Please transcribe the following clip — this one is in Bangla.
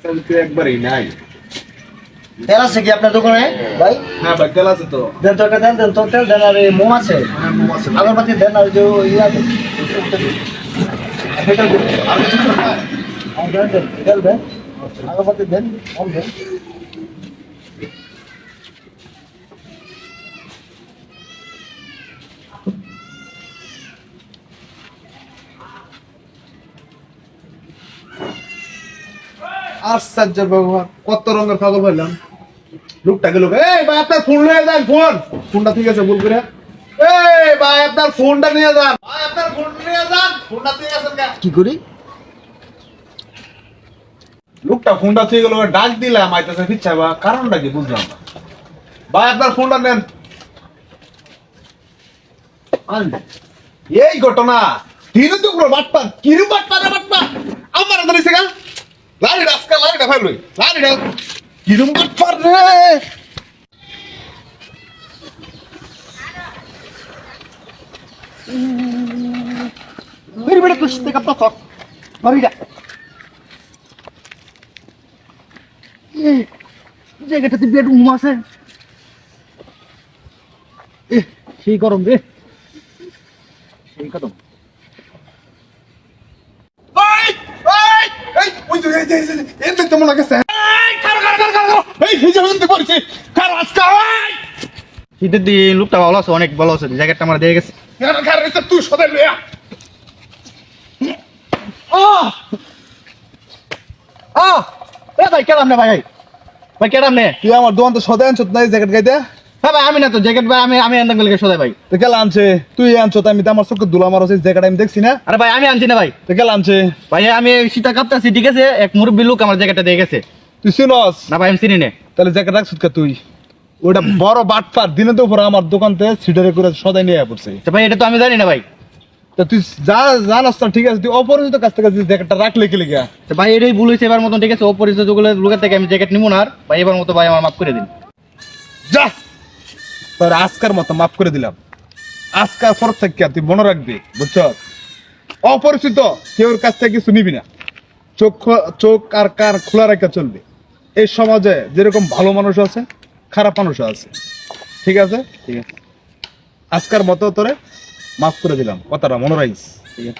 একবারই নাই। তেল আছে কি আপনার দোকানে ভাই? হ্যাঁ ভাই, তেল আছে তো। দেন তো একটা দেন, দেন তো তেল দেন। আর এই মোম আছে, হ্যাঁ, মোম আছে। আগরবাতি দেন। আর যে ইয়া দেন, তেল দেন। আর দেন দেন, তেল দেন, আগরবাতি দেন, মোম দেন। আশ্চর্য ভগবান, কত রঙের পাগল হইলাম। লোকটা গেল, এই ভাই আপনার ফোন নিয়ে যান, ফোনটা ঠিক আছে, ভুল করে। এই ভাই আপনার ফোনটা নিয়ে যান, ভাই আপনার ফোন নিয়ে যান, ফোনটা ঠিক আছে না? কি করি? লোকটা ফোনটা ঠিক গেল, ডাক দিলাম আইতাছে পিচ্ছা, বা কারণটা কি বুঝলাম না। ভাই আপনার ফোনটা নেন। এই ঘটনা তিন দুপুর বাটপা কিরু বাটপা রে বাটপা আমার ধরেছে গা লারি রাস্কা লারিটা ভাই লই লারিটা কিরম বাটপা রে বেরি বেরি কুস্তে কাপটা ফক মারিডা। এই জায়গাটাতে বেডরুম আছে। সেই গরম রে, সেই গরম। এই এই এই ওই যে এই তো মনে গেছে এই কারো কারো কারো কারো এই হিজে হইতে পড়ছে কারো আজকা এই শীতের দিন লোকটা ভালো আছে, অনেক ভালো আছে। জ্যাকেটটা আমার দিয়ে গেছে। কারো কারো এসে তুই সদাই লইয়া এ ভাই কেরাম নে ভাই, ভাই কেরাম নে। তুই আমার দোকান তো সদাই আনছত না জ্যাকেট গাইতে। হ্যাঁ ভাই, আমি না তো জ্যাকেট ভাই, আমি আনতাম গেলে সদাই ভাই। তো কেলা আনছে তুই আনছত, আমি তো আমার চোখে দুলা মারো সেই জ্যাকেট আমি দেখছি না। আরে ভাই আমি আনছি না ভাই। তো কেলা আনছে ভাই আমি শীতা কাঁপতাছি, ঠিক আছে। এক মুরব্বী লোক আমার জ্যাকেটটা দিয়ে গেছে। তুই চিনস না ভাই আমি চিনি নে। তাহলে জ্যাকেট রাখছিস কে তুই? ওটা বড় বাটপার দিনে তো উপরে আমার দোকান থেকে সিটারে করে সদাই নিয়ে পড়ছে। তো ভাই এটা তো আমি জানি না ভাই। তা তুই যা জানাস না, ঠিক আছে, তুই অপরিচিত কাছ থেকে জ্যাকেটটা রাখলে কি লেগে? তো ভাই এটাই ভুল হয়েছে এবার মতন, ঠিক আছে। অপরিচিত লোকের থেকে আমি জ্যাকেট নিবো না আর। ভাই এবার মতো ভাই আমার মাফ করে দিন। যা তোর আজকার মতো মাফ করে দিলাম। আজকার পর থেকে তুই মনে রাখবি, বুঝছ? অপরিচিত কেউর কাছ থেকে কিছু নিবি না। চোখ আর কান খোলা রেখে চলবে। এই সমাজে যেরকম ভালো মানুষ আছে, খারাপ মানুষও আছে, ঠিক আছে? ঠিক আছে, আজকার মতো তোরে মাফ করে দিলাম, কথাটা মনে রাখিস। ঠিক আছে।